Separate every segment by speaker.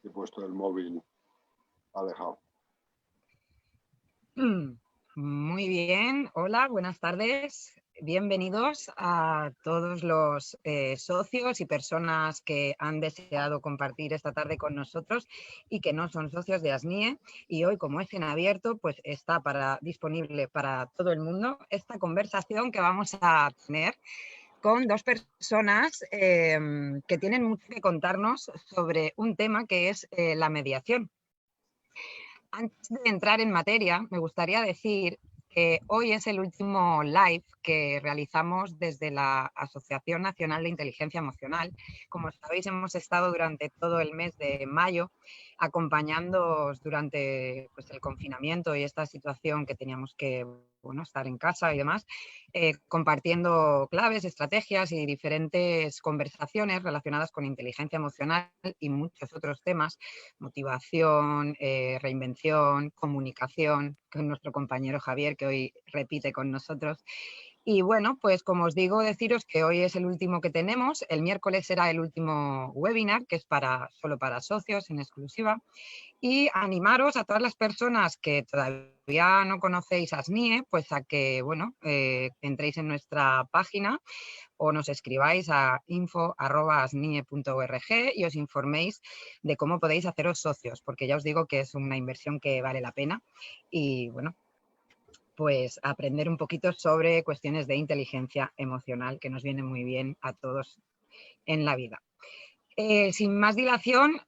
Speaker 1: he puesto el móvil alejado.
Speaker 2: Muy bien, hola, buenas tardes. Bienvenidos a todos los socios y personas que han deseado compartir esta tarde con nosotros y que no son socios de ASNIE. Y hoy, como es en abierto, pues está disponible para todo el mundo esta conversación que vamos a tener con dos personas que tienen mucho que contarnos sobre un tema que es la mediación. Antes de entrar en materia, me gustaría decir que hoy es el último live que realizamos desde la Asociación Nacional de Inteligencia Emocional. Como sabéis, hemos estado durante todo el mes de mayo acompañándoos durante el confinamiento y esta situación que teníamos que estar en casa y demás, compartiendo claves, estrategias y diferentes conversaciones relacionadas con inteligencia emocional y muchos otros temas, motivación, reinvención, comunicación, con nuestro compañero Javier, que hoy repite con nosotros. Y bueno, pues como os digo, deciros que hoy es el último que tenemos. El miércoles será el último webinar, que es solo para socios en exclusiva. Y animaros a todas las personas que todavía no conocéis ASNIE, pues a que entréis en nuestra página o nos escribáis a info@asnie.org y os informéis de cómo podéis haceros socios, porque ya os digo que es una inversión que vale la pena. Y bueno, pues aprender un poquito sobre cuestiones de inteligencia emocional, que nos viene muy bien a todos en la vida. Sin más dilación,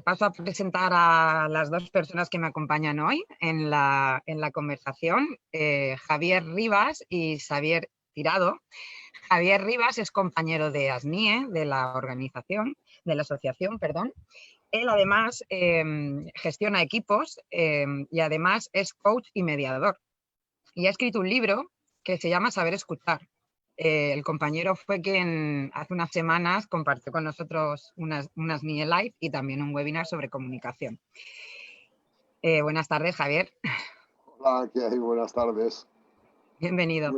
Speaker 2: paso a presentar a las dos personas que me acompañan hoy en la conversación, Javier Rivas y Xavier Tirado. Javier Rivas es compañero de ASNIE, de la asociación, perdón. Él además gestiona equipos y además es coach y mediador. Y ha escrito un libro que se llama Saber Escuchar. El compañero fue quien hace unas semanas compartió con nosotros unas ASNIE Live y también un webinar sobre comunicación. Buenas tardes, Javier.
Speaker 1: Hola, ¿qué hay? Buenas tardes.
Speaker 2: Bienvenido.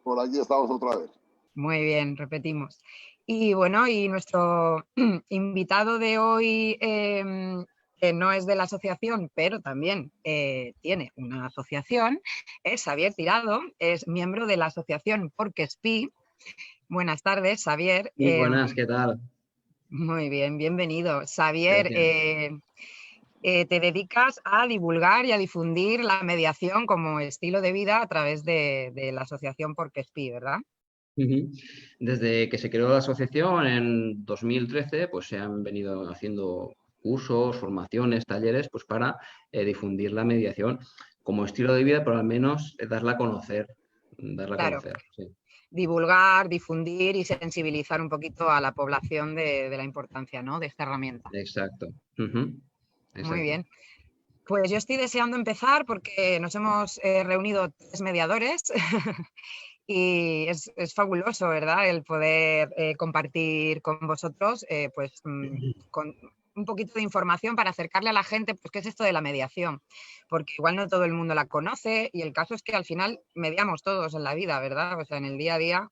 Speaker 1: Por aquí estamos otra vez.
Speaker 2: Muy bien, repetimos. Y bueno, y nuestro invitado de hoy, que no es de la asociación, pero también tiene una asociación, es Xavier Tirado, es miembro de la asociación Porque Espi. Buenas tardes, Xavier.
Speaker 3: Muy buenas, ¿qué tal?
Speaker 2: Muy bien, bienvenido. Xavier, te dedicas a divulgar y a difundir la mediación como estilo de vida a través de la asociación Porque Espi, ¿verdad?
Speaker 3: Desde que se creó la asociación en 2013, pues se han venido haciendo cursos, formaciones, talleres, pues para difundir la mediación como estilo de vida, pero al menos darla a conocer. Sí.
Speaker 2: Divulgar, difundir y sensibilizar un poquito a la población de la importancia, ¿no?, de esta herramienta.
Speaker 3: Exacto.
Speaker 2: Muy bien. Pues yo estoy deseando empezar porque nos hemos reunido 3 mediadores y es fabuloso, ¿verdad?, el poder compartir con vosotros con un poquito de información para acercarle a la gente pues qué es esto de la mediación, porque igual no todo el mundo la conoce y el caso es que al final mediamos todos en la vida, ¿verdad? O sea, en el día a día,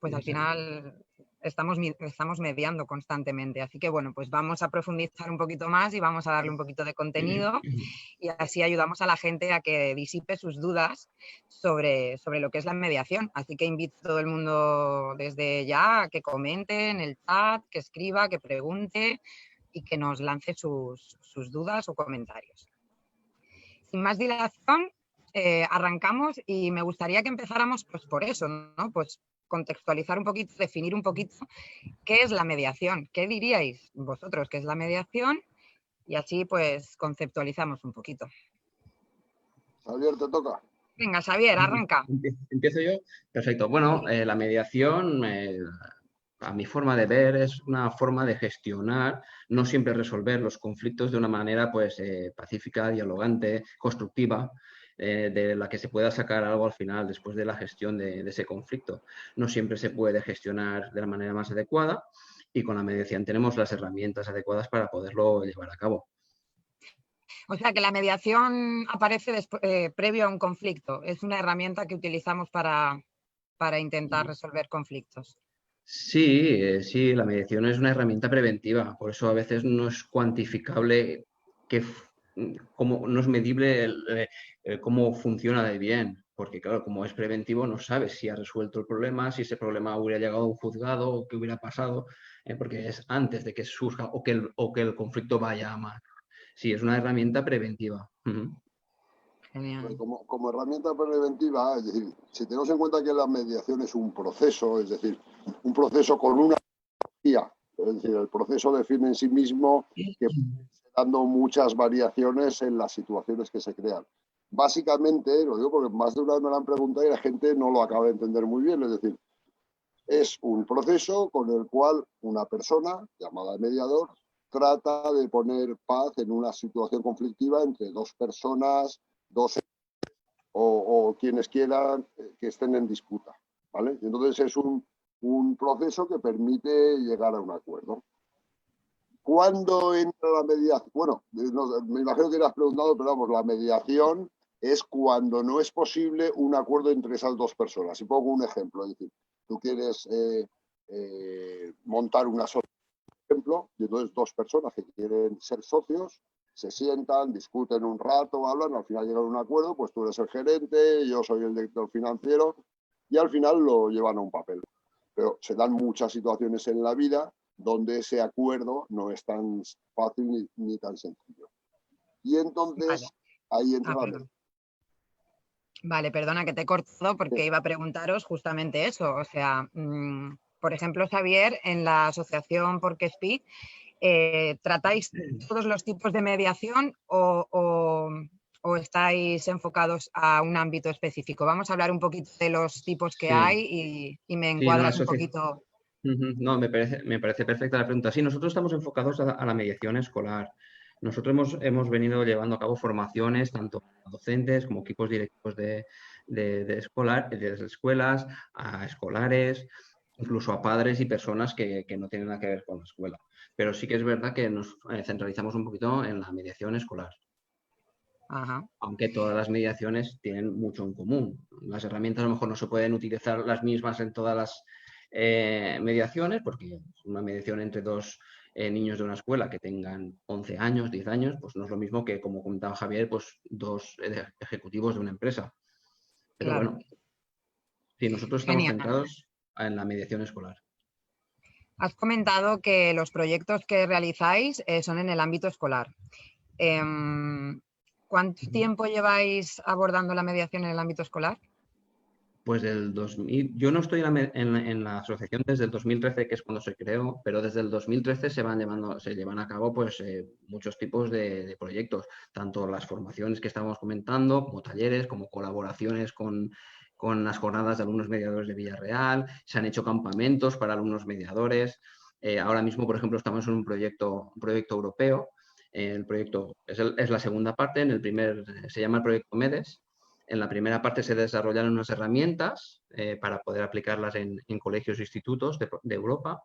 Speaker 2: pues al final estamos mediando constantemente. Así que bueno, pues vamos a profundizar un poquito más y vamos a darle un poquito de contenido y así ayudamos a la gente a que disipe sus dudas sobre lo que es la mediación. Así que invito a todo el mundo desde ya a que comente en el chat, que escriba, que pregunte y que nos lance sus dudas o comentarios. Sin más dilación, arrancamos y me gustaría que empezáramos pues por eso, ¿no? Pues contextualizar un poquito, definir un poquito qué es la mediación. ¿Qué diríais vosotros que es la mediación? Y así pues conceptualizamos un poquito.
Speaker 1: Javier, te toca.
Speaker 2: Venga, Xavier, arranca.
Speaker 3: ¿Empiezo yo? Perfecto. Bueno, la mediación, a mi forma de ver, es una forma de gestionar, no siempre resolver los conflictos de una manera pues pacífica, dialogante, constructiva, de la que se pueda sacar algo al final después de la gestión de ese conflicto. No siempre se puede gestionar de la manera más adecuada y con la mediación tenemos las herramientas adecuadas para poderlo llevar a cabo.
Speaker 2: O sea, que la mediación aparece previo a un conflicto. Es una herramienta que utilizamos para intentar resolver conflictos.
Speaker 3: Sí, la mediación es una herramienta preventiva, por eso a veces no es cuantificable, no es medible cómo funciona de bien, porque claro, como es preventivo no sabes si ha resuelto el problema, si ese problema hubiera llegado a un juzgado o qué hubiera pasado, porque es antes de que surja o que el conflicto vaya a más. Sí, es una herramienta preventiva.
Speaker 2: Genial.
Speaker 1: Como herramienta preventiva, es decir, si tenemos en cuenta que la mediación es un proceso, es decir, un proceso con una guía, es decir, el proceso define en sí mismo que dando muchas variaciones en las situaciones que se crean. Básicamente, lo digo porque más de una vez me lo han preguntado y la gente no lo acaba de entender muy bien, es decir, es un proceso con el cual una persona, llamada mediador, trata de poner paz en una situación conflictiva entre dos personas, dos o quienes quieran que estén en disputa, ¿vale? Y entonces es un proceso que permite llegar a un acuerdo. ¿Cuándo entra la mediación? Bueno, no, me imagino que le has preguntado, pero vamos, la mediación es cuando no es posible un acuerdo entre esas dos personas. Y pongo un ejemplo, es decir, tú quieres montar una sociedad, por ejemplo, y entonces dos personas que quieren ser socios se sientan, discuten un rato, hablan, al final llegan a un acuerdo, pues tú eres el gerente, yo soy el director financiero, y al final lo llevan a un papel. Pero se dan muchas situaciones en la vida donde ese acuerdo no es tan fácil ni tan sencillo. Y entonces
Speaker 2: Vale.
Speaker 1: ahí entra la
Speaker 2: Perdón. Vale, perdona que te he cortado porque iba a preguntaros justamente eso. O sea, por ejemplo, Xavier, en la asociación Porque ¿tratáis todos los tipos de mediación o estáis enfocados a un ámbito específico? Vamos a hablar un poquito de los tipos que
Speaker 3: Sí,
Speaker 2: hay y me
Speaker 3: sí, no,
Speaker 2: encuadras un poquito.
Speaker 3: No, me parece perfecta la pregunta. Sí, nosotros estamos enfocados a la mediación escolar. Nosotros hemos venido llevando a cabo formaciones tanto a docentes como equipos directivos de escuelas, a escolares, incluso a padres y personas que no tienen nada que ver con la escuela. Pero sí que es verdad que nos centralizamos un poquito en la mediación escolar.
Speaker 2: Ajá.
Speaker 3: Aunque todas las mediaciones tienen mucho en común. Las herramientas a lo mejor no se pueden utilizar las mismas en todas las mediaciones, porque una mediación entre dos niños de una escuela que tengan 11 años, 10 años, pues no es lo mismo que, como comentaba Javier, pues dos ejecutivos de una empresa. Pero
Speaker 2: Claro.
Speaker 3: bueno, sí, nosotros estamos
Speaker 2: Genial.
Speaker 3: centrados en la mediación escolar.
Speaker 2: Has comentado que los proyectos que realizáis son en el ámbito escolar. ¿Cuánto tiempo lleváis abordando la mediación en el ámbito escolar?
Speaker 3: Pues del 2000, yo no estoy en la asociación desde el 2013, que es cuando se creó, pero desde el 2013 se llevan a cabo pues, muchos tipos de proyectos, tanto las formaciones que estábamos comentando, como talleres, como colaboraciones con las jornadas de alumnos mediadores de Villarreal, se han hecho campamentos para alumnos mediadores. Ahora mismo, por ejemplo, estamos en un proyecto europeo. El proyecto es la segunda parte, se llama el proyecto MEDES. En la primera parte se desarrollaron unas herramientas para poder aplicarlas en colegios e institutos de Europa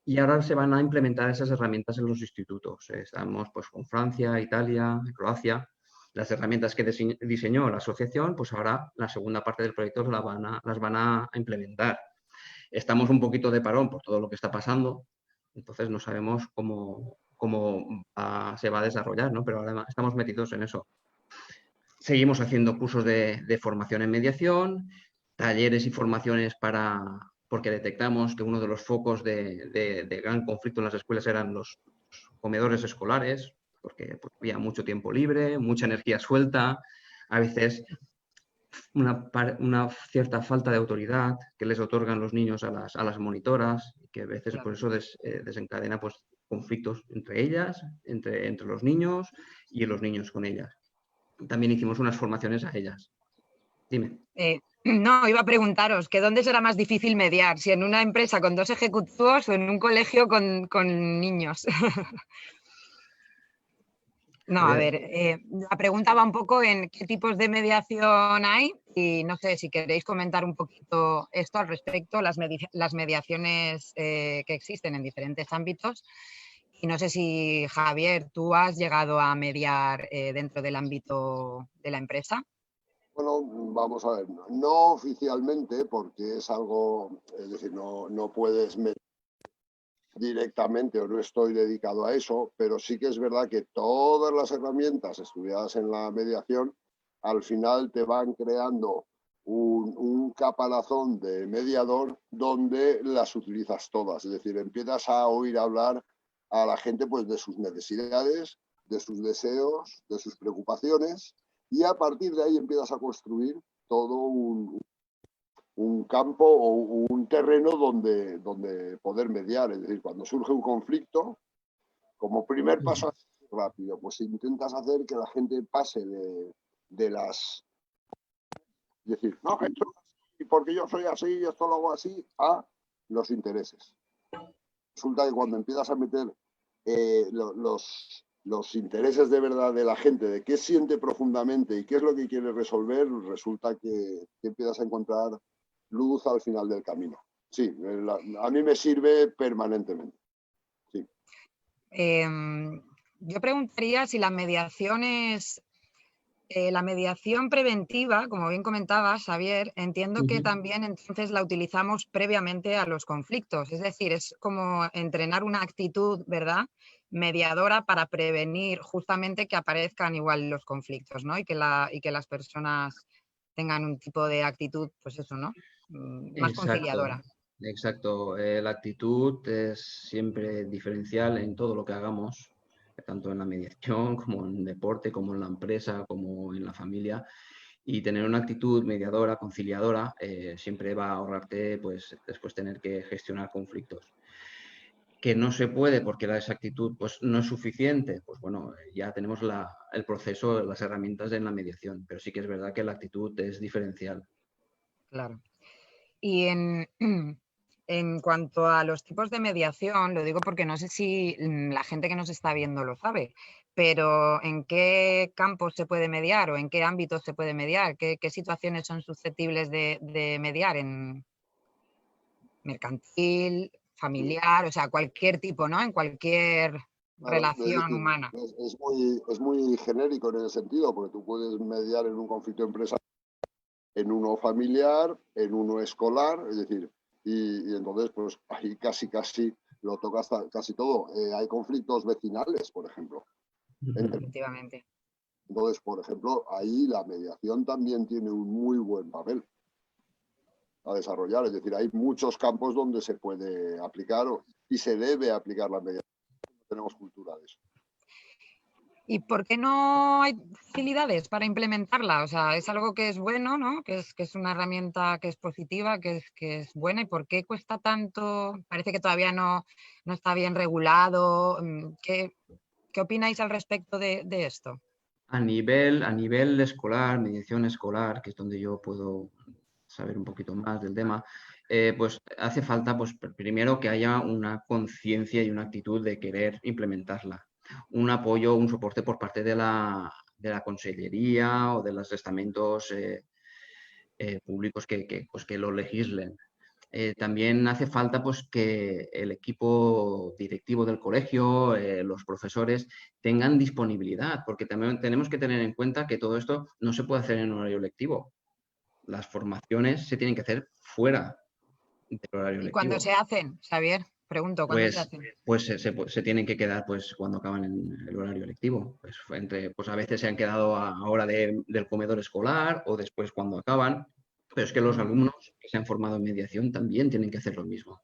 Speaker 3: y ahora se van a implementar esas herramientas en los institutos. Estamos pues, con Francia, Italia, Croacia. Las herramientas que diseñó la asociación, pues ahora la segunda parte del proyecto las van a implementar. Estamos un poquito de parón por todo lo que está pasando, entonces no sabemos cómo se va a desarrollar, ¿no? Pero ahora estamos metidos en eso. Seguimos haciendo cursos de formación en mediación, talleres y formaciones porque detectamos que uno de los focos de gran conflicto en las escuelas eran los comedores escolares, porque pues, había mucho tiempo libre, mucha energía suelta, a veces una cierta falta de autoridad que les otorgan los niños a las monitoras, que a veces por eso desencadena pues, conflictos entre ellas, entre los niños y los niños con ellas. También hicimos unas formaciones a ellas. Dime.
Speaker 2: No, iba a preguntaros que dónde será más difícil mediar, si en una empresa con dos ejecutivos o en un colegio con niños. No, a ver, la pregunta va un poco en qué tipos de mediación hay y no sé si queréis comentar un poquito esto al respecto, las mediaciones que existen en diferentes ámbitos. Y no sé si, Javier, tú has llegado a mediar dentro del ámbito de la empresa.
Speaker 1: Bueno, vamos a ver, no oficialmente, porque es algo, es decir, no puedes meter directamente o no estoy dedicado a eso, pero sí que es verdad que todas las herramientas estudiadas en la mediación al final te van creando un caparazón de mediador donde las utilizas todas. Es decir, empiezas a oír hablar a la gente pues, de sus necesidades, de sus deseos, de sus preocupaciones, y a partir de ahí empiezas a construir todo un campo o un terreno donde poder mediar. Es decir, cuando surge un conflicto, como primer paso rápido, pues intentas hacer que la gente pase de las... Es decir, no, esto es así, porque yo soy así, esto lo hago así, a los intereses. Resulta que cuando empiezas a meter los intereses de verdad de la gente, de qué siente profundamente y qué es lo que quiere resolver, resulta que empiezas a encontrar luz al final del camino. Sí, a mí me sirve permanentemente. Sí.
Speaker 2: Yo preguntaría si la mediación es... la mediación preventiva, como bien comentabas, Xavier, entiendo que también entonces la utilizamos previamente a los conflictos. Es decir, es como entrenar una actitud, ¿verdad?, mediadora para prevenir justamente que aparezcan igual los conflictos, ¿no? Y que las personas tengan un tipo de actitud, pues eso, ¿no?, más conciliadora.
Speaker 3: Exacto. La actitud es siempre diferencial en todo lo que hagamos, tanto en la mediación como en deporte, como en la empresa, como en la familia. Y tener una actitud mediadora, conciliadora, siempre va a ahorrarte pues, después tener que gestionar conflictos. Que no se puede porque esa actitud pues, no es suficiente, pues bueno, ya tenemos el proceso, las herramientas en la mediación, pero sí que es verdad que la actitud es diferencial.
Speaker 2: Claro. Y en cuanto a los tipos de mediación, lo digo porque no sé si la gente que nos está viendo lo sabe, pero ¿en qué campos se puede mediar o en qué ámbitos se puede mediar? ¿Qué situaciones son susceptibles de mediar? ¿En mercantil, familiar, o sea, cualquier tipo, ¿no? En cualquier
Speaker 1: Claro,
Speaker 2: relación humana.
Speaker 1: es muy genérico en ese sentido, porque tú puedes mediar en un conflicto empresarial, en uno familiar, en uno escolar, es decir, y entonces pues ahí casi lo tocas casi todo. Hay conflictos vecinales, por ejemplo.
Speaker 2: Efectivamente.
Speaker 1: Entonces, por ejemplo, ahí la mediación también tiene un muy buen papel a desarrollar. Es decir, hay muchos campos donde se puede aplicar y se debe aplicar la mediación. No tenemos cultura de eso.
Speaker 2: ¿Y por qué no hay facilidades para implementarla? O sea, es algo que es bueno, ¿no? Que es una herramienta que es positiva, que es buena. ¿Y por qué cuesta tanto? Parece que todavía no está bien regulado. ¿Qué opináis al respecto de esto?
Speaker 3: A nivel escolar, mediación escolar, que es donde yo puedo saber un poquito más del tema, pues hace falta, pues primero que haya una conciencia y una actitud de querer implementarla. Un apoyo, un soporte por parte de la consellería o de los estamentos públicos que lo legislen. También hace falta pues, que el equipo directivo del colegio, los profesores, tengan disponibilidad, porque también tenemos que tener en cuenta que todo esto no se puede hacer en horario lectivo. Las formaciones se tienen que hacer fuera del horario
Speaker 2: ¿Y cuándo
Speaker 3: lectivo.
Speaker 2: se hacen, Xavier? Pregunto, ¿cuándo se hacen?
Speaker 3: Pues se tienen que quedar pues, cuando acaban en el horario lectivo. Pues a veces se han quedado a hora del comedor escolar o después cuando acaban. Pero es que los alumnos que se han formado en mediación también tienen que hacer lo mismo.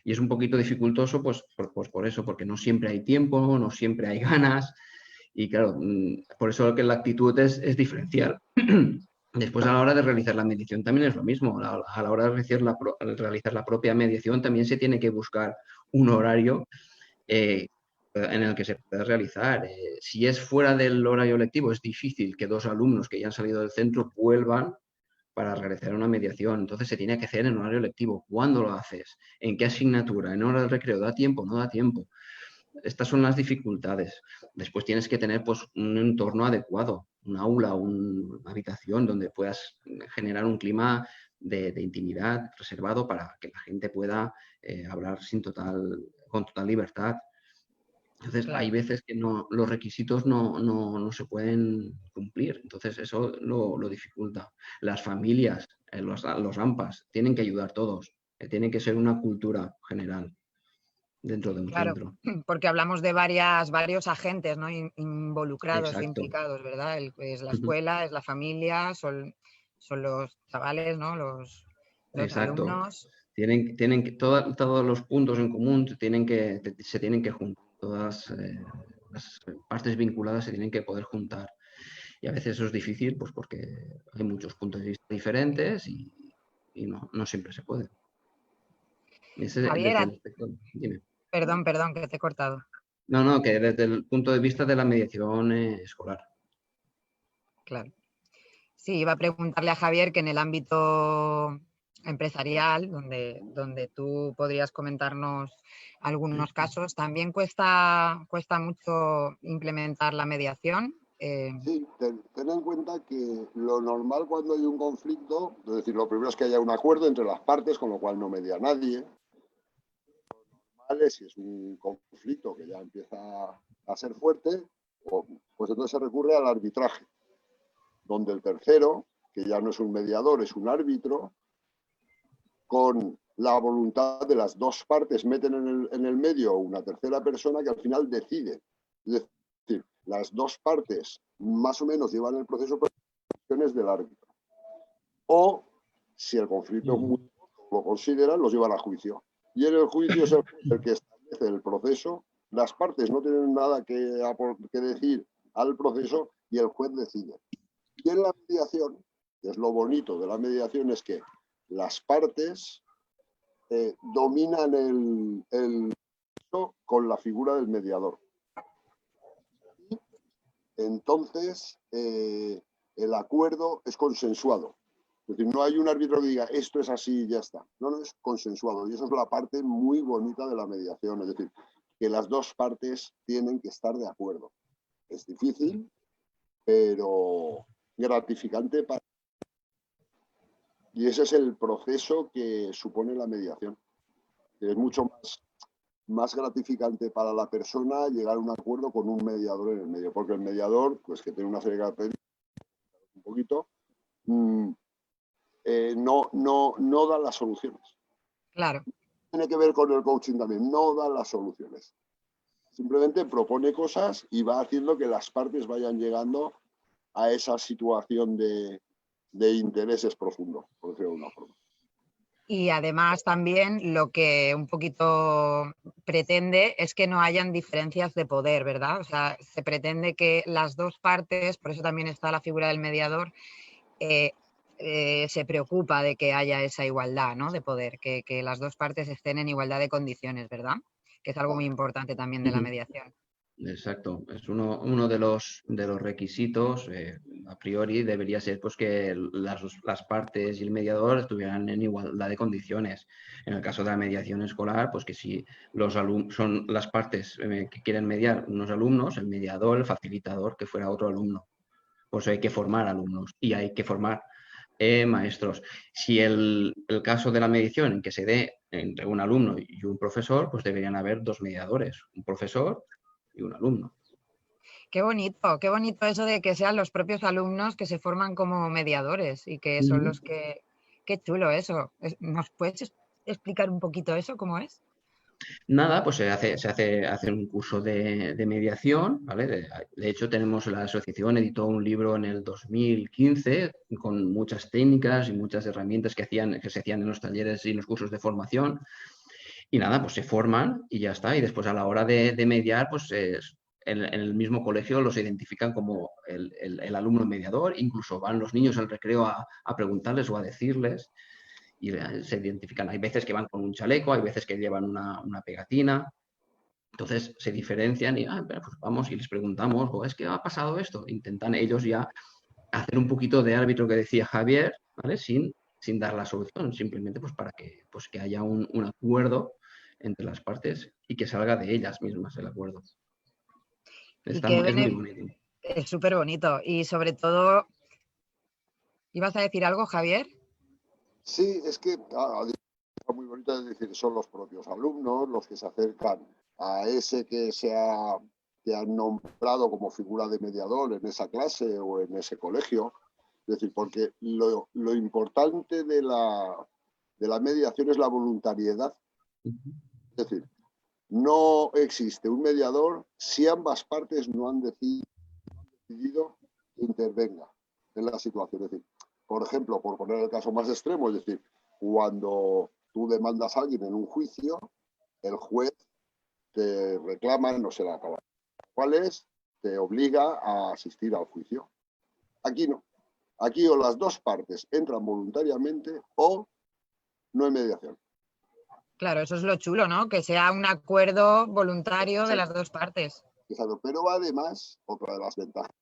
Speaker 3: Y es un poquito dificultoso pues por eso, porque no siempre hay tiempo, no siempre hay ganas. Y claro, por eso que la actitud es diferencial. Después, a la hora de realizar la mediación también es lo mismo. A la hora de realizar la propia mediación también se tiene que buscar un horario en el que se pueda realizar. Si es fuera del horario lectivo, es difícil que dos alumnos que ya han salido del centro vuelvan para realizar una mediación. Entonces se tiene que hacer en horario lectivo. ¿Cuándo lo haces? ¿En qué asignatura? ¿En hora del recreo? ¿Da tiempo? ¿No da tiempo? Estas son las dificultades. Después tienes que tener pues, un entorno adecuado, un aula, una habitación donde puedas generar un clima de intimidad reservado para que la gente pueda hablar con total libertad. Entonces, hay
Speaker 2: Claro.
Speaker 3: veces que los requisitos no se pueden cumplir. Entonces, eso lo dificulta. Las familias, los AMPAs, tienen que ayudar todos. Tiene que ser una cultura general dentro de un
Speaker 2: Claro,
Speaker 3: centro.
Speaker 2: porque hablamos de varios agentes, ¿no? Involucrados o
Speaker 3: Exacto.
Speaker 2: implicados, ¿verdad? Es la
Speaker 3: Ujú.
Speaker 2: escuela, es la familia, son los chavales, ¿no? Los
Speaker 3: Exacto.
Speaker 2: alumnos.
Speaker 3: Tienen que, todos los puntos en común se tienen que juntar. Todas las partes vinculadas se tienen que poder juntar. Y a veces eso es difícil, pues porque hay muchos puntos de vista diferentes y no siempre se puede.
Speaker 2: Javier,
Speaker 3: Desde el aspecto, dime.
Speaker 2: perdón, que te he cortado.
Speaker 3: No, que desde el punto de vista de la mediación escolar.
Speaker 2: Claro. Sí, iba a preguntarle a Javier que en el ámbito empresarial, donde tú podrías comentarnos algunos casos, también cuesta mucho implementar la mediación.
Speaker 1: Sí, ten en cuenta que lo normal cuando hay un conflicto, es decir, lo primero es que haya un acuerdo entre las partes, con lo cual no media nadie. ¿Vale? Si es un conflicto que ya empieza a ser fuerte, pues entonces se recurre al arbitraje, donde el tercero, que ya no es un mediador, es un árbitro, con la voluntad de las dos partes meten en el medio una tercera persona que al final decide. Es decir, las dos partes más o menos llevan el proceso por decisiones del árbitro. O, si el conflicto es muy lo consideran, los llevan a juicio. Y en el juicio es el que establece el proceso. Las partes no tienen nada que decir al proceso y el juez decide. Y en la mediación, que es lo bonito de la mediación, es que las partes dominan el proceso con la figura del mediador. Y entonces, el acuerdo es consensuado. Es decir, no hay un árbitro que diga esto es así y ya está. No, es consensuado. Y eso es la parte muy bonita de la mediación. Es decir, que las dos partes tienen que estar de acuerdo. Es difícil, pero gratificante para... Y ese es el proceso que supone la mediación. Es mucho más gratificante para la persona llegar a un acuerdo con un mediador en el medio. Porque el mediador, pues que tiene una serie de características, un poquito, no da las soluciones.
Speaker 2: Claro.
Speaker 1: Tiene que ver con el coaching también, no da las soluciones. Simplemente propone cosas y va haciendo que las partes vayan llegando a esa situación de intereses profundos, por decirlo de una forma.
Speaker 2: Y además también lo que un poquito pretende es que no hayan diferencias de poder, ¿verdad? O sea, se pretende que las dos partes, por eso también está la figura del mediador, se preocupa de que haya esa igualdad, ¿no? De poder, que las dos partes estén en igualdad de condiciones, ¿verdad? Que es algo muy importante también de la mediación.
Speaker 3: Exacto, es uno de los requisitos, a priori debería ser pues que las partes y el mediador estuvieran en igualdad de condiciones. En el caso de la mediación escolar, pues que si son las partes que quieren mediar unos alumnos, el mediador, el facilitador, que fuera otro alumno. Pues hay que formar alumnos y hay que formar maestros. Si el caso de la mediación en que se dé entre un alumno y un profesor, pues deberían haber dos mediadores, un profesor y un alumno.
Speaker 2: Qué bonito eso de que sean los propios alumnos que se forman como mediadores y que son los que... Qué chulo eso. ¿Nos puedes explicar un poquito eso, cómo es?
Speaker 3: Nada, pues se hace un curso de mediación, ¿vale? De hecho, tenemos la asociación, editó un libro en el 2015 con muchas técnicas y muchas herramientas que se hacían en los talleres y en los cursos de formación. Y nada, pues se forman y ya está. Y después a la hora de mediar, pues en el mismo colegio los identifican como el alumno mediador. Incluso van los niños al recreo a preguntarles o a decirles y se identifican. Hay veces que van con un chaleco, hay veces que llevan una pegatina. Entonces se diferencian y pues vamos y les preguntamos, ¿o es que ha pasado esto? Intentan ellos ya hacer un poquito de árbitro que decía Javier, ¿vale? Sin dar la solución, simplemente pues para que haya un acuerdo entre las partes y que salga de ellas mismas el acuerdo.
Speaker 2: Y
Speaker 3: Es muy bonito.
Speaker 2: es súper bonito. Y sobre todo, ¿ibas a decir algo, Javier?
Speaker 1: Sí, es que muy bonito, es decir, son los propios alumnos los que se acercan a ese que han nombrado como figura de mediador en esa clase o en ese colegio. Es decir, porque lo importante de la mediación es la voluntariedad. Es decir, no existe un mediador si ambas partes no han decidido que intervenga en la situación. Es decir, por ejemplo, por poner el caso más extremo, es decir, cuando tú demandas a alguien en un juicio, el juez te reclama, no se la acaba. ¿Cuál es? Te obliga a asistir al juicio. Aquí no. Aquí o las dos partes entran voluntariamente o no hay mediación.
Speaker 2: Claro, eso es lo chulo, ¿no? Que sea un acuerdo voluntario de las dos partes.
Speaker 1: Exacto. Pero además, otra de las ventajas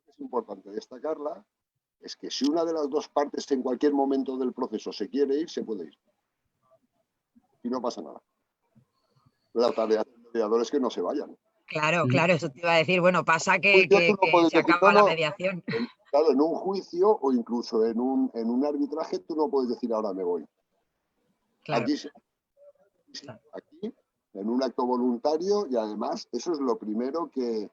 Speaker 1: que es importante destacarla es que si una de las dos partes en cualquier momento del proceso se quiere ir, se puede ir. Y no pasa nada. La tarea del mediador es que no se vayan.
Speaker 2: Claro, claro, eso te iba a decir. Bueno, pasa que
Speaker 1: No
Speaker 2: se acaba la mediación.
Speaker 1: Claro, en un juicio o incluso en un arbitraje tú no puedes decir ahora me voy.
Speaker 2: Claro.
Speaker 1: Aquí sí. Aquí, en un acto voluntario, y además eso es lo primero que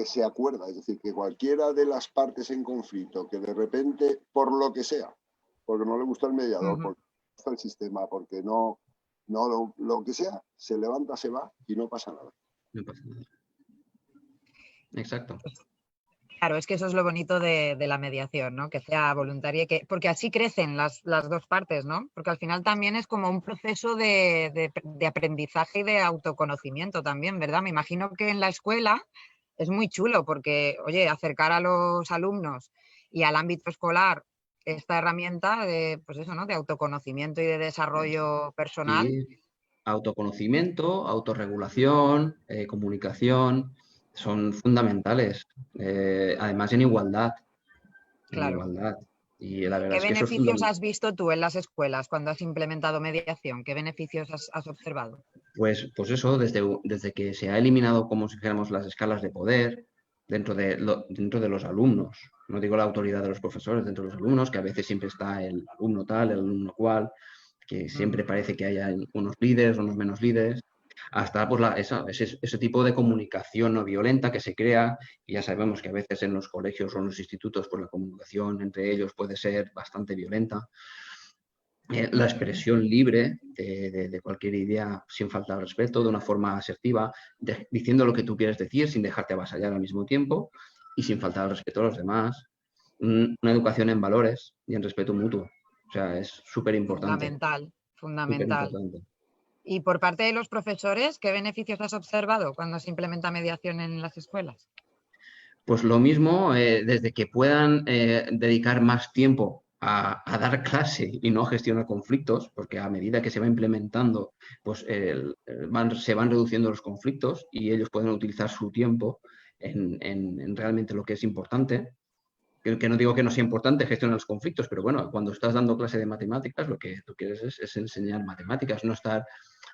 Speaker 1: se acuerda. Es decir, que cualquiera de las partes en conflicto que de repente, por lo que sea, porque no le gusta el mediador, porque no le gusta el sistema, porque no lo que sea, se levanta, se va y no pasa nada.
Speaker 3: No pasa nada. Exacto.
Speaker 2: Claro, es que eso es lo bonito de la mediación, ¿no? Que sea voluntaria, porque así crecen las dos partes, ¿no? Porque al final también es como un proceso de aprendizaje y de autoconocimiento también, ¿verdad? Me imagino que en la escuela es muy chulo porque, oye, acercar a los alumnos y al ámbito escolar esta herramienta de, pues eso, ¿no? De autoconocimiento y de desarrollo personal.
Speaker 3: Sí. Autoconocimiento, autorregulación, comunicación, son fundamentales. Además, en igualdad.
Speaker 2: Claro.
Speaker 3: Y la verdad
Speaker 2: ¿Qué
Speaker 3: es que eso es
Speaker 2: beneficios
Speaker 3: fundamental.
Speaker 2: has visto tú en las escuelas cuando has implementado mediación? ¿Qué beneficios has observado?
Speaker 3: Pues eso, desde que se ha eliminado, como si dijéramos, las escalas de poder dentro de los alumnos. No digo la autoridad de los profesores, dentro de los alumnos, que a veces siempre está el alumno tal, el alumno cual, que siempre parece que haya unos líderes, unos menos líderes, hasta pues, ese tipo de comunicación no violenta que se crea, y ya sabemos que a veces en los colegios o en los institutos pues, la comunicación entre ellos puede ser bastante violenta. La expresión libre de cualquier idea sin falta de respeto, de una forma asertiva, diciendo lo que tú quieres decir sin dejarte avasallar al mismo tiempo y sin faltar al respeto a los demás. Una educación en valores y en respeto mutuo. O sea, es súper importante.
Speaker 2: Fundamental. Y por parte de los profesores, ¿qué beneficios has observado cuando se implementa mediación en las escuelas?
Speaker 3: Pues lo mismo, desde que puedan dedicar más tiempo a dar clase y no a gestionar conflictos, porque a medida que se va implementando, pues se van reduciendo los conflictos y ellos pueden utilizar su tiempo en realmente lo que es importante. Que no digo que no sea importante gestionar los conflictos, pero bueno, cuando estás dando clase de matemáticas, lo que tú quieres es enseñar matemáticas, no estar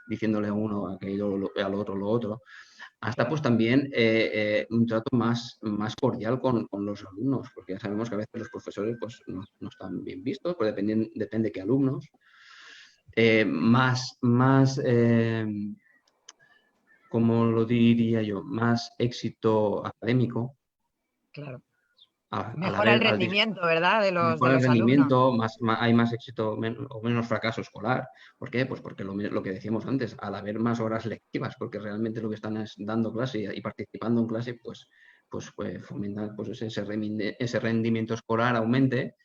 Speaker 3: diciéndole a uno aquello, al otro lo otro. Hasta pues también un trato más cordial con los alumnos, porque ya sabemos que a veces los profesores pues, no están bien vistos, pues depende qué alumnos. ¿Cómo lo diría yo? Más éxito académico.
Speaker 2: Claro. Mejora el rendimiento, ¿verdad? De los
Speaker 3: rendimiento,
Speaker 2: alumnos.
Speaker 3: Hay más éxito o menos fracaso escolar. ¿Por qué? Pues porque lo que decíamos antes, al haber más horas lectivas, porque realmente lo que están es dando clase y participando en clase, pues fomentar pues ese rendimiento escolar aumente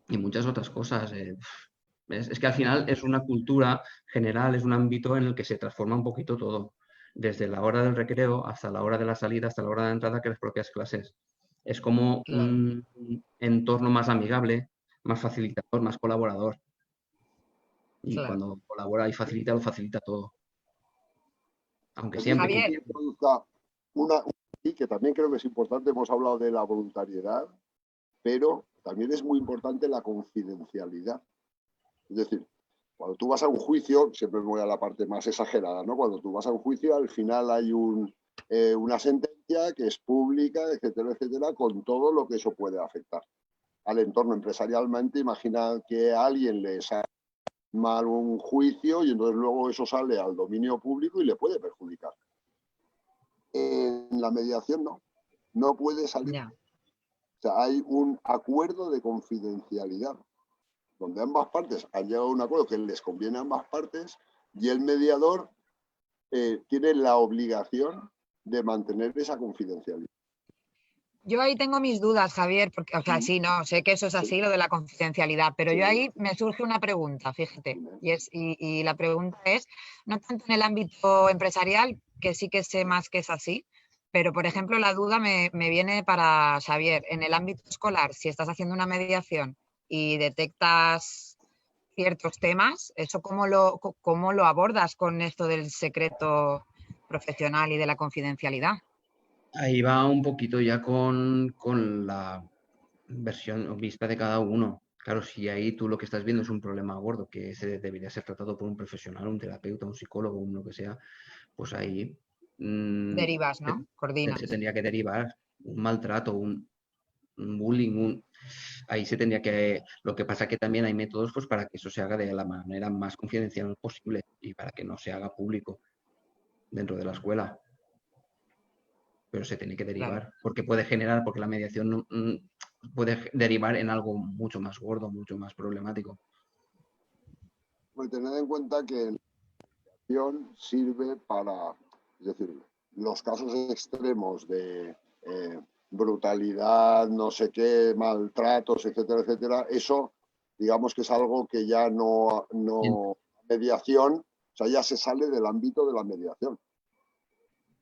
Speaker 3: y muchas otras cosas. Es que al final es una cultura general, es un ámbito en el que se transforma un poquito todo, desde la hora del recreo hasta la hora de la salida, hasta la hora de entrada, que las propias clases. Es como un entorno más amigable, más facilitador, más colaborador. Y cuando colabora y facilita, lo facilita todo. Aunque siempre...
Speaker 2: Javier.
Speaker 1: Que también creo que es importante, hemos hablado de la voluntariedad, pero también es muy importante la confidencialidad. Es decir, cuando tú vas a un juicio, siempre me voy a la parte más exagerada, ¿no? Cuando tú vas a un juicio, al final hay una sentencia que es pública, etcétera, etcétera, con todo lo que eso puede afectar al entorno empresarialmente. Imagina que a alguien le sale mal un juicio y entonces luego eso sale al dominio público y le puede perjudicar. En la mediación no puede salir.
Speaker 2: Ya.
Speaker 1: O sea, hay un acuerdo de confidencialidad donde ambas partes han llegado a un acuerdo que les conviene a ambas partes y el mediador tiene la obligación de mantener esa confidencialidad.
Speaker 2: Yo ahí tengo mis dudas, Javier, porque, o sea, sí, no, sé que eso es así, lo de la confidencialidad, pero yo ahí me surge una pregunta, fíjate, y la pregunta es, no tanto en el ámbito empresarial, que sí que sé más que es así, pero, por ejemplo, la duda me viene para Xavier, en el ámbito escolar, si estás haciendo una mediación y detectas ciertos temas, ¿eso cómo lo abordas con esto del secreto profesional y de la confidencialidad?
Speaker 3: Ahí va un poquito ya con la versión o vista de cada uno. Claro, si ahí tú lo que estás viendo es un problema gordo que debería ser tratado por un profesional, un terapeuta, un psicólogo, un lo que sea, pues ahí
Speaker 2: Derivas, ¿no?
Speaker 3: se
Speaker 2: Coordinas.
Speaker 3: tendría que derivar un maltrato, un bullying, ahí se tendría que... Lo que pasa que también hay métodos pues para que eso se haga de la manera más confidencial posible y para que no se haga público dentro de la escuela. Pero se tiene que derivar,
Speaker 2: Claro.
Speaker 3: porque puede generar, porque la mediación puede derivar en algo mucho más gordo, mucho más problemático.
Speaker 1: Pues tened en cuenta que la mediación sirve para, es decir, los casos extremos de brutalidad, no sé qué, maltratos, etcétera, etcétera, eso digamos que es algo que ya no mediación, o sea, ya se sale del ámbito de la mediación.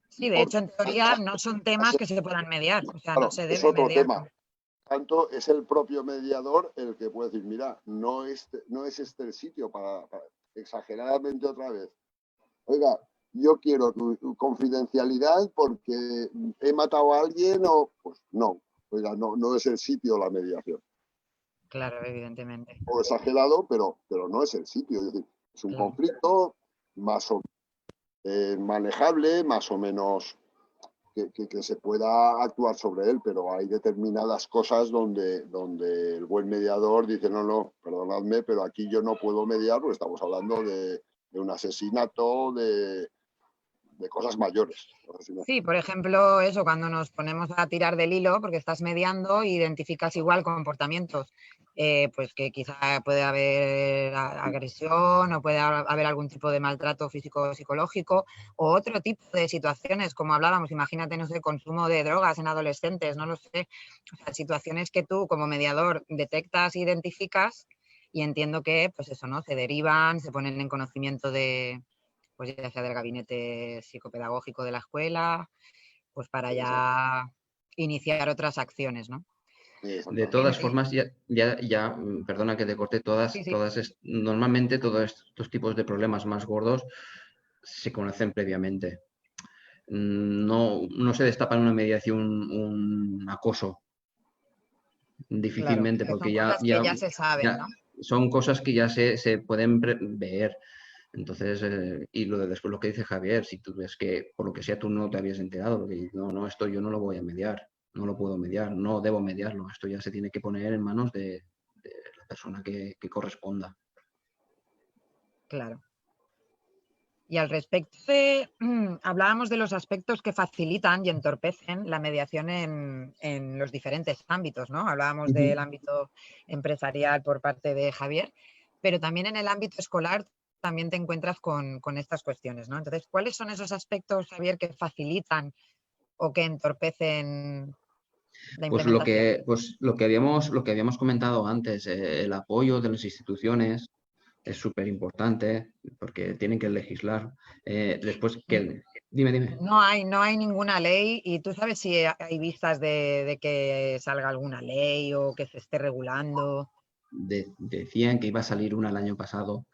Speaker 2: Sí, de hecho, en teoría no son temas que se puedan mediar, o sea,
Speaker 1: Claro,
Speaker 2: no se
Speaker 1: es
Speaker 2: debe
Speaker 1: otro
Speaker 2: mediar.
Speaker 1: tema. Tanto es el propio mediador el que puede decir, mira, no es este el sitio para exageradamente otra vez. Oiga, yo quiero tu confidencialidad porque he matado a alguien o... Pues no, oiga, no es el sitio la mediación.
Speaker 2: Claro, evidentemente.
Speaker 1: O exagerado, pero no es el sitio. Es decir, es un conflicto más o menos manejable, más o menos que se pueda actuar sobre él, pero hay determinadas cosas donde el buen mediador dice, no, perdonadme, pero aquí yo no puedo mediar porque estamos hablando de un asesinato, de cosas mayores.
Speaker 2: Sí, por ejemplo, eso, cuando nos ponemos a tirar del hilo, porque estás mediando, identificas igual comportamientos, pues que quizá puede haber agresión o puede haber algún tipo de maltrato físico o psicológico o otro tipo de situaciones, como hablábamos, imagínate, no sé, consumo de drogas en adolescentes, no lo sé, o sea, situaciones que tú como mediador detectas, identificas y entiendo que, pues eso, ¿no? Se derivan, se ponen en conocimiento de pues ya sea del gabinete psicopedagógico de la escuela, pues para ya iniciar otras acciones, ¿no?
Speaker 3: De todas formas, perdona que te corte,
Speaker 2: Sí.
Speaker 3: normalmente todos estos tipos de problemas más gordos se conocen previamente. No se destapa en una mediación un acoso, difícilmente,
Speaker 2: Claro,
Speaker 3: porque
Speaker 2: son cosas que ya se saben, ¿no?
Speaker 3: son cosas que ya se pueden ver. Entonces, y después lo que dice Javier, si tú ves que por lo que sea tú no te habías enterado, porque esto yo no lo voy a mediar, no lo puedo mediar, no debo mediarlo, esto ya se tiene que poner en manos de la persona que corresponda.
Speaker 2: Claro. Y al respecto hablábamos de los aspectos que facilitan y entorpecen la mediación en los diferentes ámbitos, ¿no? Hablábamos del ámbito empresarial por parte de Javier, pero también en el ámbito escolar también te encuentras con estas cuestiones, ¿no? Entonces, ¿cuáles son esos aspectos, Javier, que facilitan o que entorpecen la implementación?
Speaker 3: Lo que habíamos comentado antes, el apoyo de las instituciones es súper importante porque tienen que legislar. Después que... Dime.
Speaker 2: No hay ninguna ley y tú sabes si hay vistas de que salga alguna ley o que se esté regulando.
Speaker 3: Decían que iba a salir una el año pasado,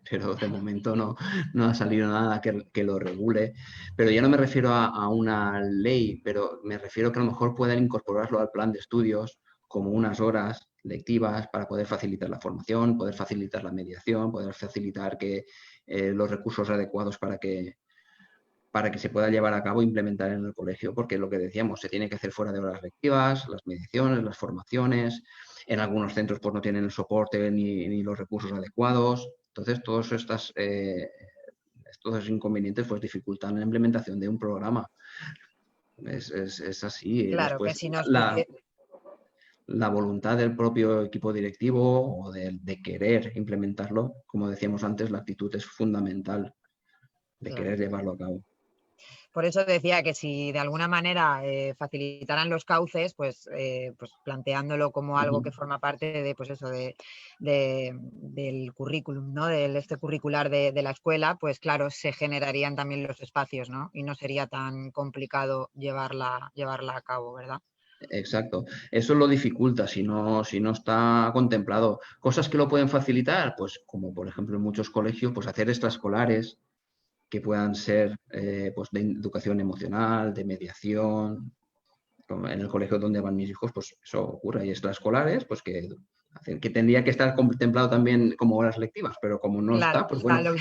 Speaker 3: pero de momento no ha salido nada que lo regule. Pero ya no me refiero a una ley, pero me refiero que a lo mejor puedan incorporarlo al plan de estudios como unas horas lectivas para poder facilitar la formación, poder facilitar la mediación, poder facilitar que los recursos adecuados para que se pueda llevar a cabo e implementar en el colegio, porque lo que decíamos, se tiene que hacer fuera de horas lectivas, las mediaciones, las formaciones, en algunos centros pues no tienen el soporte ni los recursos adecuados, Entonces, todos estos inconvenientes pues dificultan la implementación de un programa. Es así.
Speaker 2: Claro, que
Speaker 3: Después,
Speaker 2: si nos
Speaker 3: la voluntad del propio equipo directivo o de querer implementarlo, como decíamos antes, la actitud es fundamental de
Speaker 2: Claro.
Speaker 3: querer llevarlo a cabo.
Speaker 2: Por eso decía que si de alguna manera facilitaran los cauces, pues planteándolo como algo que forma parte de, pues eso, del currículum, ¿no? Del curricular de la escuela, pues claro, se generarían también los espacios, ¿no? Y no sería tan complicado llevarla a cabo, ¿verdad?
Speaker 3: Exacto. Eso lo dificulta si no está contemplado. Cosas que lo pueden facilitar, pues como por ejemplo en muchos colegios, pues hacer extraescolares que puedan ser pues de educación emocional, de mediación. Como en el colegio donde van mis hijos, pues eso ocurre. Hay extraescolares, pues que tendría que estar contemplado también como horas lectivas, pero como no
Speaker 2: Claro,
Speaker 3: está, pues bueno,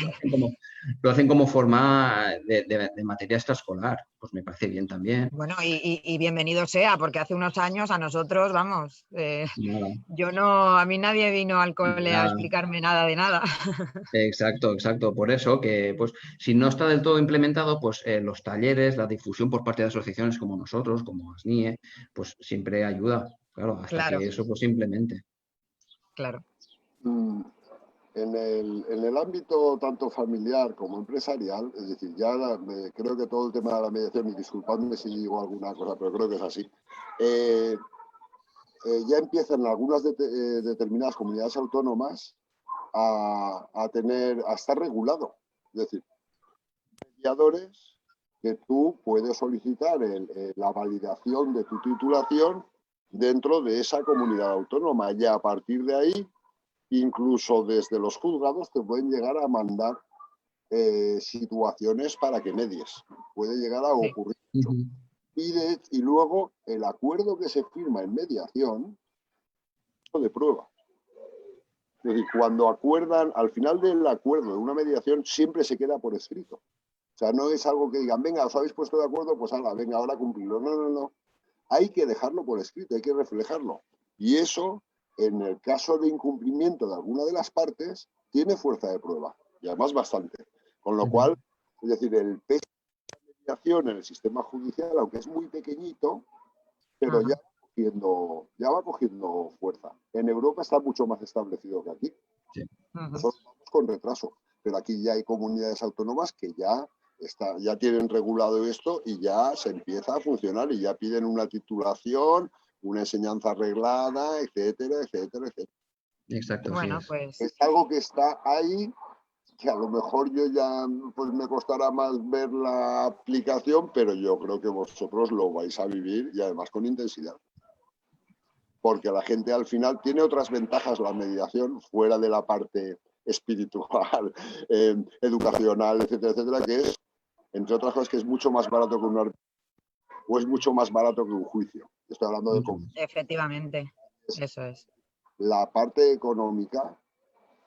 Speaker 3: lo hacen como forma de materia extraescolar. Pues me parece bien también.
Speaker 2: Bueno, y bienvenido sea, porque hace unos años a nosotros, vamos, a mí nadie vino al cole a explicarme nada de nada.
Speaker 3: Exacto. Por eso que, pues, si no está del todo implementado, pues los talleres, la difusión por parte de asociaciones como nosotros, como ASNIE, pues siempre ayuda, claro, hasta
Speaker 2: Claro.
Speaker 3: que eso pues simplemente.
Speaker 2: Claro.
Speaker 1: En el ámbito tanto familiar como empresarial, es decir, creo que todo el tema de la mediación, y disculpadme si digo alguna cosa, pero creo que es así, ya empiezan algunas determinadas comunidades autónomas a estar regulado. Es decir, mediadores que tú puedes solicitar la validación de tu titulación dentro de esa comunidad autónoma, y a partir de ahí, incluso desde los juzgados te pueden llegar a mandar situaciones para que medies. Puede llegar a ocurrir mucho. Y luego el acuerdo que se firma en mediación de prueba. Es decir, cuando acuerdan, al final del acuerdo de una mediación siempre se queda por escrito. O sea, no es algo que digan, venga, os habéis puesto de acuerdo, pues venga, ahora cumplirlo. No. Hay que dejarlo por escrito, hay que reflejarlo. Y eso, en el caso de incumplimiento de alguna de las partes, tiene fuerza de prueba. Y además bastante. Con lo cual, es decir, el peso de la mediación en el sistema judicial, aunque es muy pequeñito, pero ya va cogiendo fuerza. En Europa está mucho más establecido que aquí.
Speaker 3: Sí.
Speaker 1: Nosotros vamos con retraso, pero aquí ya hay comunidades autónomas que ya tienen regulado esto y ya se empieza a funcionar y ya piden una titulación, una enseñanza arreglada, etcétera.
Speaker 3: Exacto,
Speaker 2: bueno,
Speaker 3: sí
Speaker 2: pues
Speaker 1: es algo que está ahí, que a lo mejor yo ya pues me costará más ver la aplicación, pero yo creo que vosotros lo vais a vivir y además con intensidad. Porque la gente al final tiene otras ventajas la mediación fuera de la parte espiritual, educacional, etcétera, que es, entre otras cosas, que es mucho más barato que un arbitrio, o es mucho más barato que un juicio. Estoy hablando de conflicto.
Speaker 2: Efectivamente, eso es.
Speaker 1: La parte económica,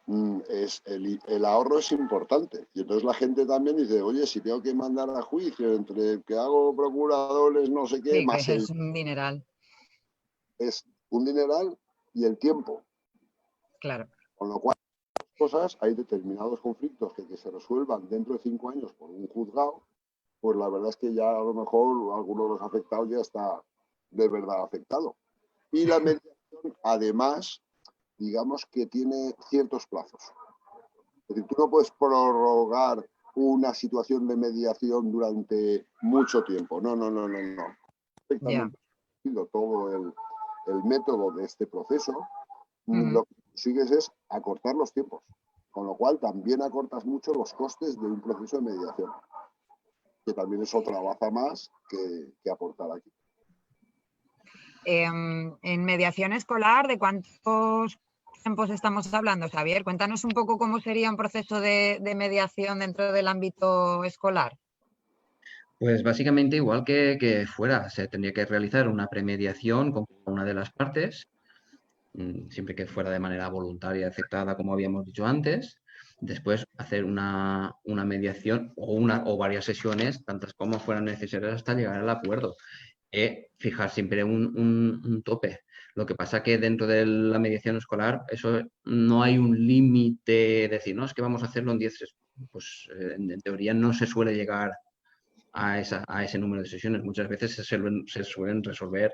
Speaker 1: el ahorro es importante. Y entonces la gente también dice, oye, si tengo que mandar a juicio entre que hago procuradores, no sé qué,
Speaker 2: Sí,
Speaker 1: más
Speaker 2: que es un dineral.
Speaker 1: Es un dineral y el tiempo.
Speaker 2: Claro.
Speaker 1: Con lo cual, hay determinados conflictos que se resuelvan dentro de 5 años por un juzgado, pues la verdad es que ya a lo mejor alguno de los afectados ya está de verdad afectado. Y la mediación, además, digamos que tiene ciertos plazos. Es decir, tú no puedes prorrogar una situación de mediación durante mucho tiempo. No. Perfectamente todo el método de este proceso, lo que consigues es acortar los tiempos, con lo cual también acortas mucho los costes de un proceso de mediación, que también es otra baza más que aportar aquí.
Speaker 2: En mediación escolar, ¿de cuántos tiempos estamos hablando, Xavier? Cuéntanos un poco cómo sería un proceso de mediación dentro del ámbito escolar.
Speaker 3: Pues básicamente igual que fuera, se tendría que realizar una premediación con una de las partes, siempre que fuera de manera voluntaria, aceptada, como habíamos dicho antes. Después hacer una mediación o varias sesiones, tantas como fueran necesarias hasta llegar al acuerdo. Fijar siempre un tope. Lo que pasa que dentro de la mediación escolar, eso no hay un límite, decir, no, es que vamos a hacerlo en 10 sesiones. Pues en teoría no se suele llegar a ese número de sesiones. Muchas veces se suelen resolver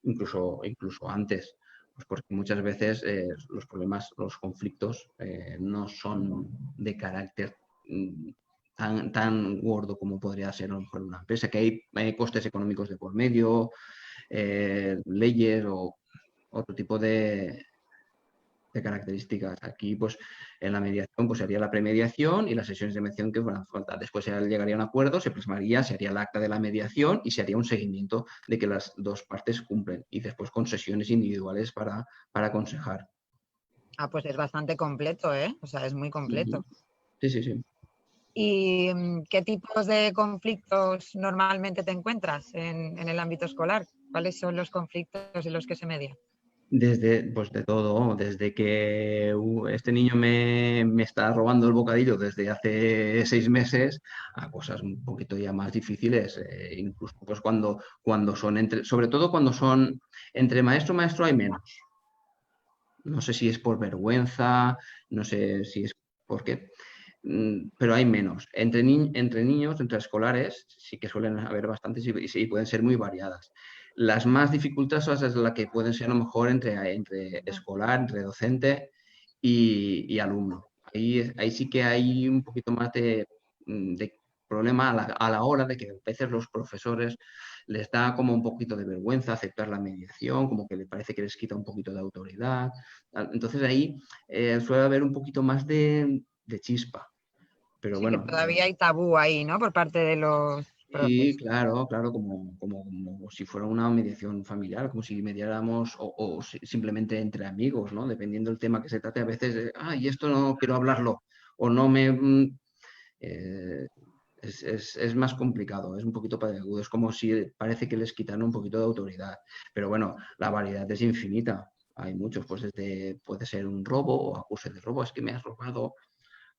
Speaker 3: incluso antes, pues porque muchas veces los problemas, los conflictos no son de carácter tan gordo como podría ser a lo mejor una empresa, que hay costes económicos de por medio, leyes o otro tipo de características. Aquí, pues, en la mediación, pues, se haría la premediación y las sesiones de mediación que fueran falta. Después se llegaría a un acuerdo, se plasmaría, se haría el acta de la mediación y se haría un seguimiento de que las dos partes cumplen. Y después con sesiones individuales para aconsejar.
Speaker 2: Ah, pues es bastante completo, ¿eh? O sea, es muy completo.
Speaker 3: Sí, sí, sí.
Speaker 2: ¿Y qué tipos de conflictos normalmente te encuentras en el ámbito escolar? ¿Cuáles son los conflictos en los que se media?
Speaker 3: Pues de todo, desde que este niño me está robando el bocadillo desde hace 6 meses a cosas un poquito ya más difíciles, incluso pues cuando son sobre todo cuando son entre maestro y maestro hay menos. No sé si es por vergüenza, no sé si es por qué, pero hay menos. Entre niños, entre escolares, sí que suelen haber bastantes y pueden ser muy variadas. Las más dificultosas es la que pueden ser a lo mejor entre escolar, entre docente y alumno. Ahí sí que hay un poquito más de problema a la hora de que a veces los profesores les da como un poquito de vergüenza aceptar la mediación, como que le parece que les quita un poquito de autoridad. Entonces ahí suele haber un poquito más de chispa. Pero
Speaker 2: Sí,
Speaker 3: bueno.
Speaker 2: que todavía hay tabú ahí, ¿no? Por parte de los
Speaker 3: Sí,
Speaker 2: profes.
Speaker 3: claro, como si fuera una mediación familiar, como si mediáramos o simplemente entre amigos, ¿no? Dependiendo del tema que se trate, a veces, y esto no quiero hablarlo, o no me... es más complicado, es un poquito peleagudo, es como si parece que les quitan un poquito de autoridad. Pero bueno, la variedad es infinita. Hay muchos, pues puede ser un robo o acuse de robo, es que me has robado,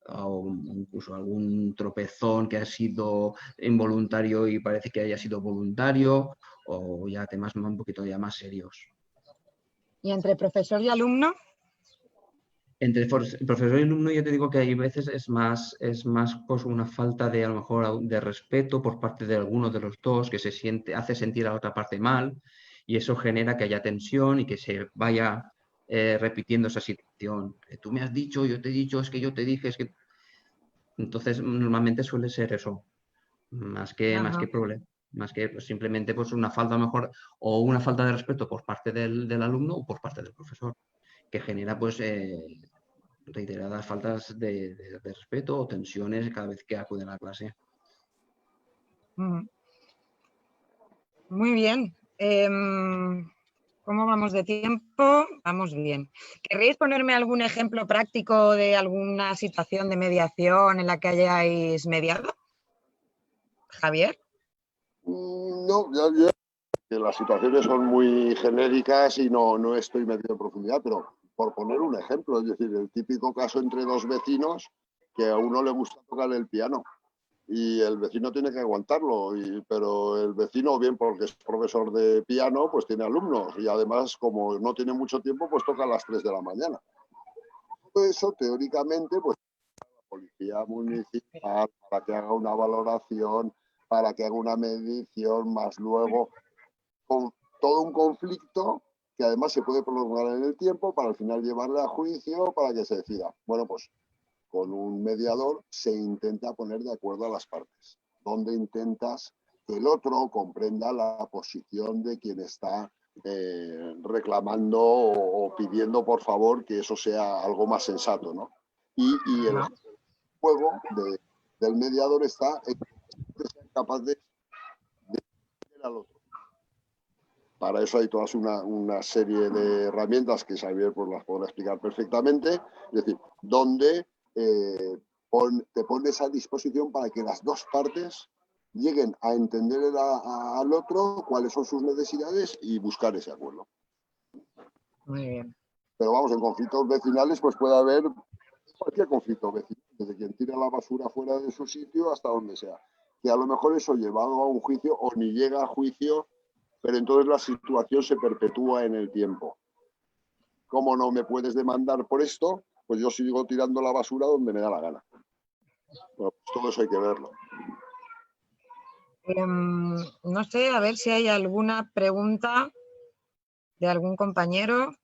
Speaker 3: o incluso algún tropezón que ha sido involuntario y parece que haya sido voluntario, o ya temas un poquito ya más serios.
Speaker 2: ¿Y entre profesor y alumno?
Speaker 3: Entre profesor y alumno, yo te digo que hay veces es más pues una falta de, a lo mejor, de respeto por parte de alguno de los dos, que hace sentir a la otra parte mal, y eso genera que haya tensión y que se vaya repitiendo esa situación. Tú me has dicho, yo te he dicho, es que yo te dije, es que... Entonces, normalmente suele ser eso, más que problema, más que pues, simplemente pues, una falta a lo mejor, o una falta de respeto por parte del alumno o por parte del profesor, que genera pues reiteradas faltas de respeto o tensiones cada vez que acuden a la clase.
Speaker 2: Muy bien. ¿Cómo vamos de tiempo? Vamos bien. ¿Querréis ponerme algún ejemplo práctico de alguna situación de mediación en la que hayáis mediado? Javier.
Speaker 1: No, que las situaciones son muy genéricas y no estoy metido en profundidad, pero por poner un ejemplo, es decir, el típico caso entre dos vecinos que a uno le gusta tocar el piano y el vecino tiene que aguantarlo, pero el vecino, bien porque es profesor de piano, pues tiene alumnos y además como no tiene mucho tiempo, pues toca a las 3 de la mañana. Todo eso, teóricamente, pues la policía municipal para que haga una valoración, para que haga una medición, más luego con todo un conflicto que además se puede prolongar en el tiempo para al final llevarle a juicio para que se decida. Bueno, pues con un mediador se intenta poner de acuerdo a las partes, donde intentas que el otro comprenda la posición de quien está reclamando o pidiendo por favor que eso sea algo más sensato, ¿no? Y el juego del mediador está en que sea capaz de entender al otro. Para eso hay toda una serie de herramientas que Xavier pues, las podrá explicar perfectamente, es decir, donde te pones a disposición para que las dos partes lleguen a entender al otro cuáles son sus necesidades y buscar ese acuerdo.
Speaker 2: Muy bien.
Speaker 1: Pero vamos, en conflictos vecinales pues puede haber cualquier conflicto vecinal, desde quien tira la basura fuera de su sitio hasta donde sea. Que a lo mejor eso llevado a un juicio o ni llega a juicio, pero entonces la situación se perpetúa en el tiempo. como no me puedes demandar por esto, pues yo sigo tirando la basura donde me da la gana. Bueno, pues todo eso hay que verlo.
Speaker 2: No sé, a ver si hay alguna pregunta de algún compañero.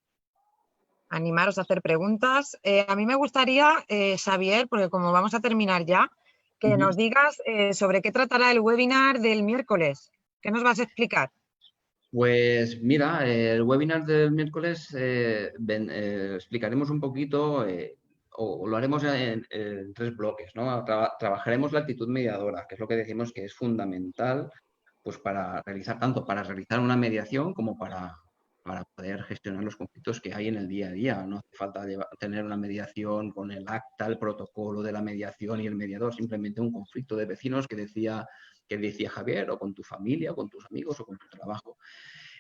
Speaker 2: Animaros a hacer preguntas. A mí me gustaría, Xavier, porque como vamos a terminar ya, que nos digas sobre qué tratará el webinar del miércoles. ¿Qué nos vas a explicar?
Speaker 3: Pues mira, el webinar del miércoles explicaremos un poquito, o lo haremos en 3 bloques, ¿no? Trabajaremos la actitud mediadora, que es lo que decimos que es fundamental, pues para realizar una mediación como para poder gestionar los conflictos que hay en el día a día. No hace falta tener una mediación con el acta, el protocolo de la mediación y el mediador, simplemente un conflicto de vecinos que decía Javier, o con tu familia, o con tus amigos, o con tu trabajo.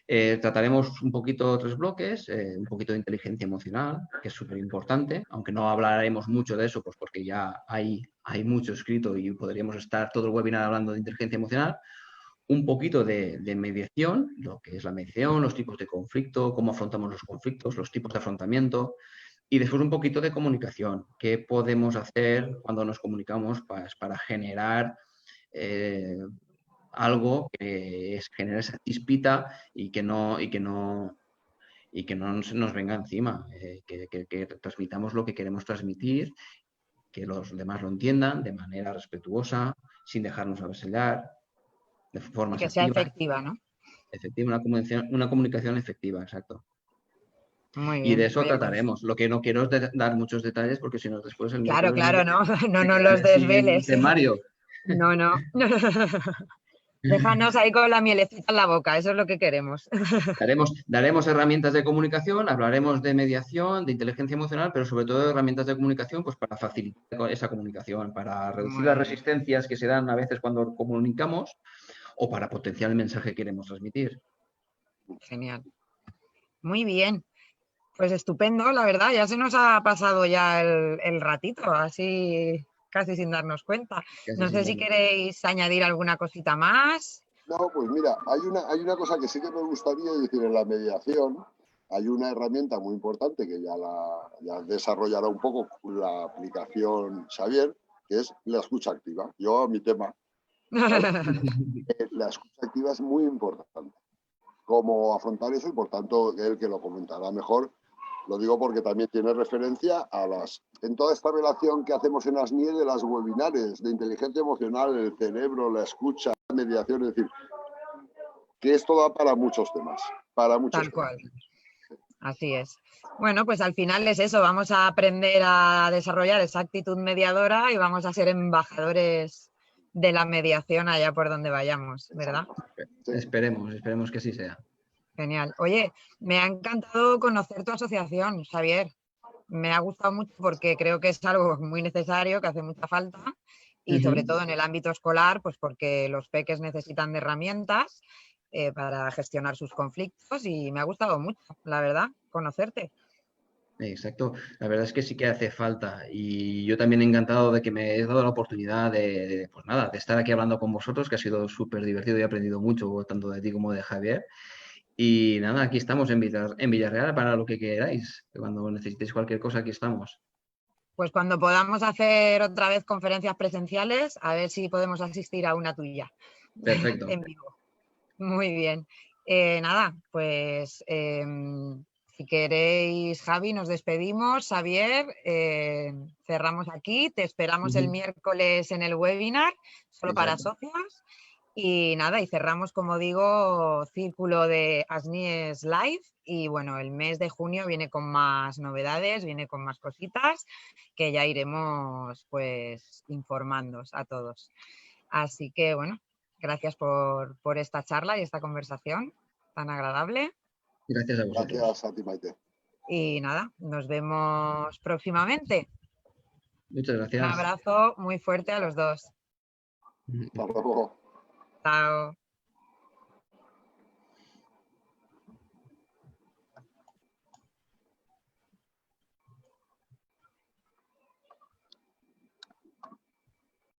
Speaker 3: Trataremos un poquito 3 bloques, un poquito de inteligencia emocional, que es súper importante, aunque no hablaremos mucho de eso, pues porque ya hay mucho escrito y podríamos estar todo el webinar hablando de inteligencia emocional. Un poquito de mediación, lo que es la mediación, los tipos de conflicto, cómo afrontamos los conflictos, los tipos de afrontamiento, y después un poquito de comunicación, qué podemos hacer cuando nos comunicamos para generar algo que genere esa chispita y que no nos venga encima, que transmitamos lo que queremos transmitir, que los demás lo entiendan de manera respetuosa, sin dejarnos avasallar, de forma
Speaker 2: Que sea
Speaker 3: efectiva.
Speaker 2: efectiva, ¿no?
Speaker 3: Efectiva, una comunicación efectiva, exacto.
Speaker 2: Muy bien.
Speaker 3: Y de eso
Speaker 2: Oye, pues,
Speaker 3: trataremos. Lo que no quiero es dar muchos detalles, porque si no después el
Speaker 2: claro,
Speaker 3: miércoles
Speaker 2: no, no
Speaker 3: me
Speaker 2: nos
Speaker 3: quedaré
Speaker 2: los
Speaker 3: sin
Speaker 2: desveles.
Speaker 3: temario.
Speaker 2: No, no. Déjanos ahí con la mielecita en la boca, eso es lo que queremos.
Speaker 3: Daremos herramientas de comunicación, hablaremos de mediación, de inteligencia emocional, pero sobre todo de herramientas de comunicación, pues para facilitar esa comunicación, para reducir las resistencias que se dan a veces cuando comunicamos, o para potenciar el mensaje que queremos transmitir.
Speaker 2: Genial. Muy bien. Pues estupendo, la verdad, ya se nos ha pasado ya el ratito, así casi sin darnos cuenta. No sé si queréis añadir alguna cosita más.
Speaker 1: No, pues mira, hay una cosa que sí que me gustaría decir en la mediación. Hay una herramienta muy importante que ya desarrollará un poco la aplicación Xavier, que es la escucha activa. Yo, mi tema, ¿vale? La escucha activa es muy importante. Cómo afrontar eso, y por tanto, él que lo comentará mejor. Lo digo porque también tiene referencia en toda esta relación que hacemos en ASNIE de las webinares de inteligencia emocional, el cerebro, la escucha, la mediación, es decir, que esto da para muchos temas, para muchos
Speaker 2: Tal cual. Así es. Bueno, pues al final es eso, vamos a aprender a desarrollar esa actitud mediadora y vamos a ser embajadores de la mediación allá por donde vayamos, ¿verdad?
Speaker 3: Sí. Esperemos que así sea.
Speaker 2: Genial. Oye, me ha encantado conocer tu asociación, Xavier. Me ha gustado mucho porque creo que es algo muy necesario, que hace mucha falta, y sobre todo en el ámbito escolar, pues porque los peques necesitan de herramientas para gestionar sus conflictos, y me ha gustado mucho, la verdad, conocerte.
Speaker 3: Exacto, la verdad es que sí que hace falta, y yo también encantado de que me hayas dado la oportunidad pues nada, de estar aquí hablando con vosotros, que ha sido súper divertido y he aprendido mucho tanto de ti como de Javier. Y nada, aquí estamos en Villarreal para lo que queráis. Cuando necesitéis cualquier cosa, aquí estamos.
Speaker 2: Pues cuando podamos hacer otra vez conferencias presenciales, a ver si podemos asistir a una tuya.
Speaker 3: Perfecto.
Speaker 2: En vivo. Muy bien. Nada, pues si queréis, Javi, nos despedimos. Xavier, cerramos aquí. Te esperamos el miércoles en el webinar, solo para socios. Y nada, y cerramos, como digo, círculo de ASNIES Live. Y bueno, el mes de junio viene con más novedades, viene con más cositas que ya iremos pues informándoos a todos. Así que bueno, gracias por esta charla y esta conversación tan agradable.
Speaker 3: Gracias a vosotros.
Speaker 1: Gracias a ti, Maite.
Speaker 2: Y nada, nos vemos próximamente.
Speaker 3: Muchas gracias.
Speaker 2: Un abrazo muy fuerte a los dos.
Speaker 1: Hasta luego.
Speaker 2: Chao.